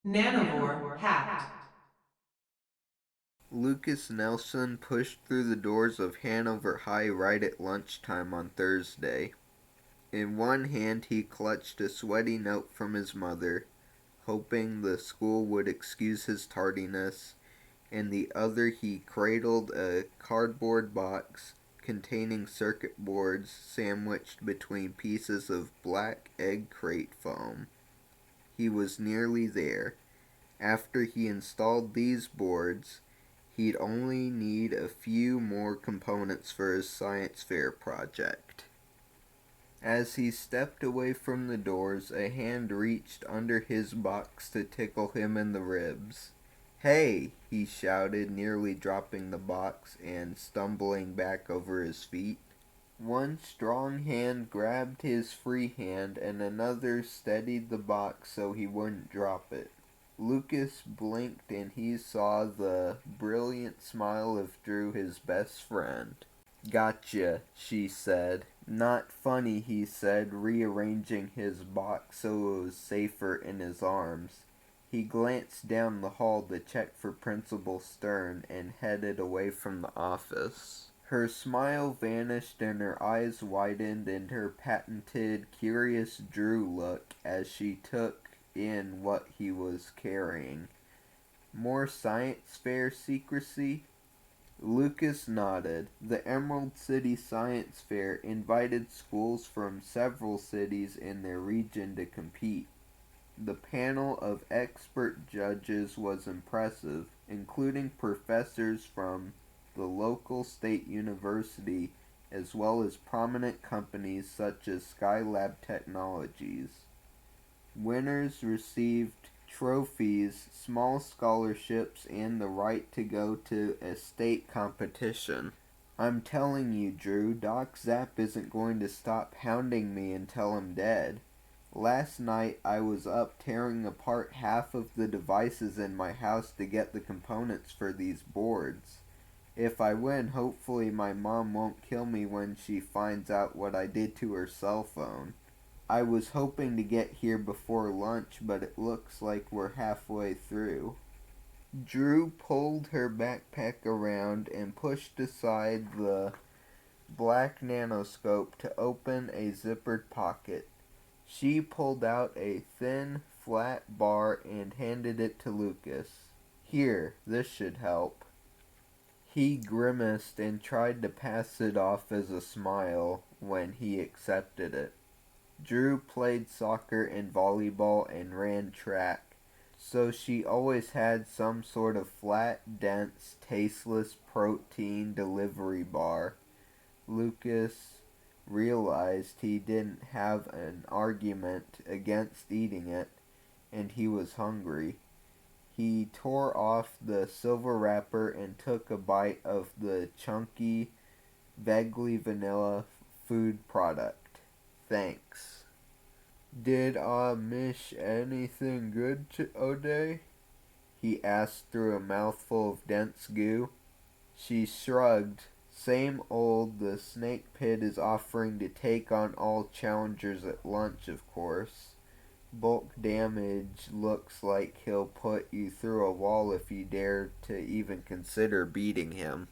Nanovor hacked. Lucas Nelson pushed through the doors of Hanover High right at lunchtime on Thursday. In one hand he clutched a sweaty note from his mother, hoping the school would excuse his tardiness. In the other he cradled a cardboard box containing circuit boards sandwiched between pieces of black egg crate foam. He was nearly there. After he installed these boards, he'd only need a few more components for his science fair project. As he stepped away from the doors, a hand reached under his box to tickle him in the ribs. "Hey!" he shouted, nearly dropping the box and stumbling back over his feet. One strong hand grabbed his free hand and another steadied the box so he wouldn't drop it. Lucas blinked and he saw the brilliant smile of Drew, his best friend. "Gotcha," she said. "Not funny," he said, rearranging his box so it was safer in his arms. He glanced down the hall to check for Principal Stern and headed away from the office. Her smile vanished and her eyes widened in her patented curious Drew look as she took in what he was carrying. More science fair secrecy? Lucas nodded. The Emerald City Science Fair invited schools from several cities in their region to compete. The panel of expert judges was impressive, including professors from the local state university as well as prominent companies such as Skylab Technologies. Winners received trophies, small scholarships, and the right to go to a state competition. "I'm telling you, Drew, Doc Zapp isn't going to stop hounding me until I'm dead. Last night I was up tearing apart half of the devices in my house to get the components for these boards. If I win, hopefully my mom won't kill me when she finds out what I did to her cell phone. I was hoping to get here before lunch, but it looks like we're halfway through." Drew pulled her backpack around and pushed aside the black nanoscope to open a zippered pocket. She pulled out a thin, flat bar and handed it to Lucas. "Here, this should help." He grimaced and tried to pass it off as a smile when he accepted it. Drew played soccer and volleyball and ran track, so she always had some sort of flat, dense, tasteless protein delivery bar. Lucas realized he didn't have an argument against eating it, and he was hungry. He tore off the silver wrapper and took a bite of the chunky, vaguely vanilla food product. "Thanks." "Did I miss anything good today?" he asked through a mouthful of dense goo. She shrugged. "Same old, the snake pit is offering to take on all challengers at lunch, of course. Bulk damage looks like he'll put you through a wall if you dare to even consider beating him."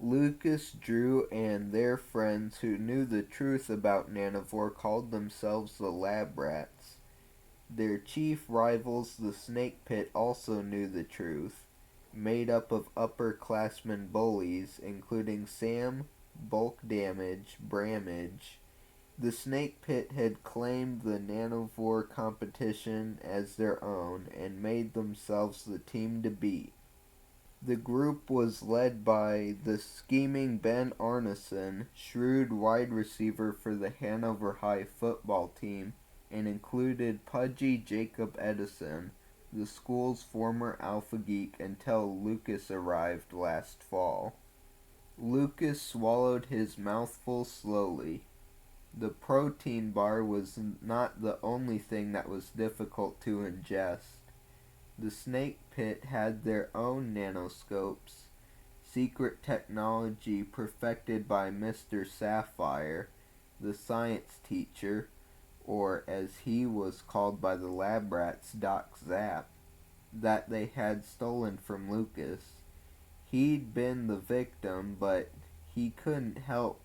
Lucas, Drew, and their friends who knew the truth about Nanovor called themselves the Lab Rats. Their chief rivals, the Snake Pit, also knew the truth, made up of upperclassmen bullies, including Sam, Bulk Damage, Bramage. The Snake Pit had claimed the Nanovor competition as their own and made themselves the team to beat. The group was led by the scheming Ben Arneson, shrewd wide receiver for the Hanover High football team, and included pudgy Jacob Edison, the school's former alpha geek until Lucas arrived last fall. Lucas swallowed his mouthful slowly. The protein bar was not the only thing that was difficult to ingest. The Snake Pit had their own nanoscopes, secret technology perfected by Mr. Sapphire, the science teacher, or as he was called by the lab rats, Doc Zapp. that they had stolen from Lucas. He'd been the victim, but he couldn't help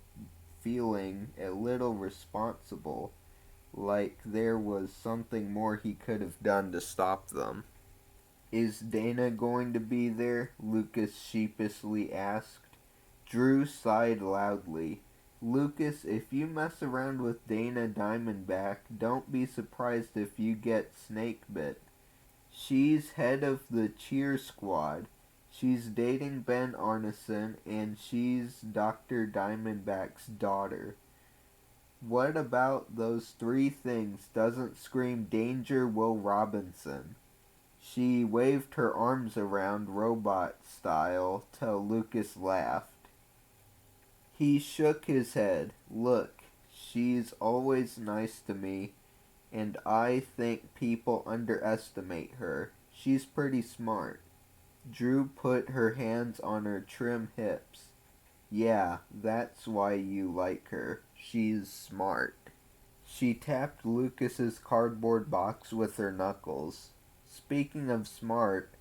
feeling a little responsible, like there was something more he could have done to stop them. Is Dana going to be there? Lucas sheepishly asked. Drew sighed loudly. Lucas, if you mess around with Dana Diamondback, don't be surprised if you get snake bit. She's head of the cheer squad. She's dating Ben Arneson, and she's Dr. Diamondback's daughter. What about those three things doesn't scream danger, Will Robinson? She waved her arms around robot style till Lucas laughed. He shook his head. Look, she's always nice to me, and I think people underestimate her. She's pretty smart. Drew put her hands on her trim hips. Yeah, that's why you like her. She's smart. She tapped Lucas's cardboard box with her knuckles. Speaking of smart,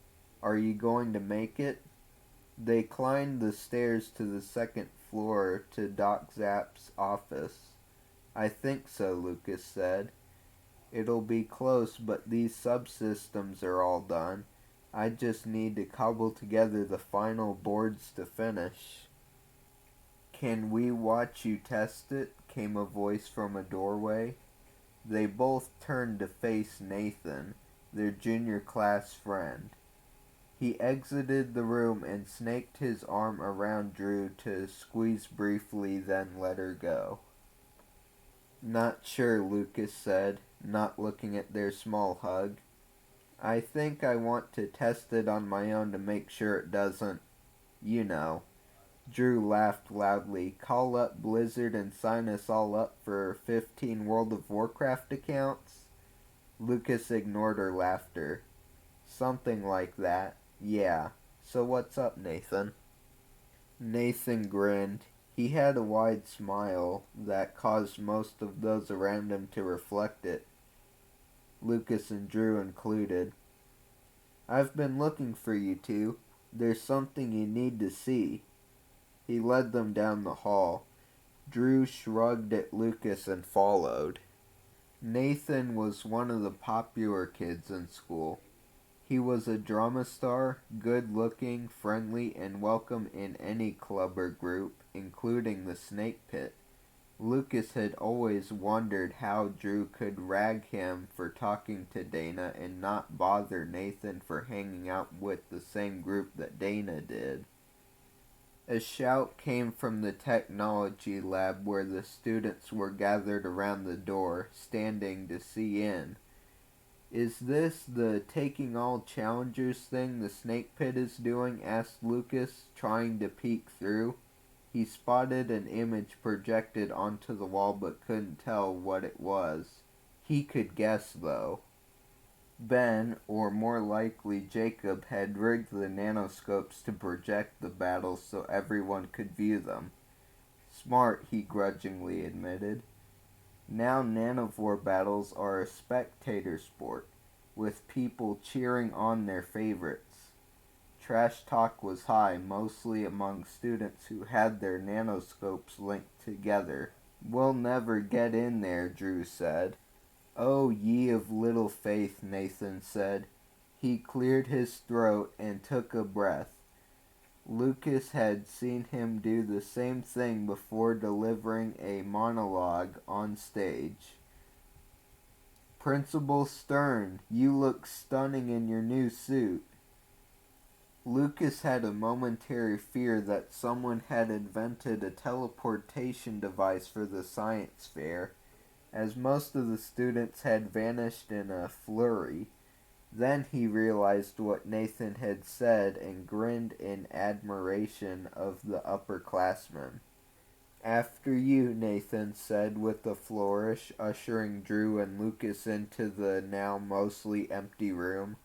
are you going to make it? They climbed the stairs to the second floor to Doc Zapp's office. I think so, Lucas said. It'll be close, but these subsystems are all done. I just need to cobble together the final boards to finish. Can we watch you test it? Came a voice from a doorway. They both turned to face Nathan, their junior class friend. He exited the room and snaked his arm around Drew to squeeze briefly, then let her go. Not sure, Lucas said, not looking at their small hug. I think I want to test it on my own to make sure it doesn't, you know. Drew laughed loudly. Call up Blizzard and sign us all up for 15 World of Warcraft accounts? Lucas ignored her laughter. Something like that. Yeah. So what's up, Nathan? Nathan grinned. He had a wide smile that caused most of those around him to reflect it, Lucas and Drew included. I've been looking for you two. There's something you need to see. He led them down the hall. Drew shrugged at Lucas and followed. Nathan was one of the popular kids in school. He was a drama star, good-looking, friendly, and welcome in any club or group, including the Snake Pit. Lucas had always wondered how Drew could rag him for talking to Dana and not bother Nathan for hanging out with the same group that Dana did. A shout came from the technology lab where the students were gathered around the door, standing to see in. Is this the taking all challengers thing the Snake Pit is doing? Asked Lucas, trying to peek through. He spotted an image projected onto the wall but couldn't tell what it was. He could guess, though. Ben, or more likely Jacob, had rigged the nanoscopes to project the battles so everyone could view them. Smart, he grudgingly admitted. Now Nanovor battles are a spectator sport, with people cheering on their favorites. Trash talk was high, mostly among students who had their nanoscopes linked together. We'll never get in there, Drew said. Oh, ye of little faith, Nathan said. He cleared his throat and took a breath. Lucas had seen him do the same thing before delivering a monologue on stage. Principal Stern, you look stunning in your new suit. Lucas had a momentary fear that someone had invented a teleportation device for the science fair, as most of the students had vanished in a flurry. Then he realized what Nathan had said and grinned in admiration of the upperclassmen. After you, Nathan said with a flourish, ushering Drew and Lucas into the now mostly empty room.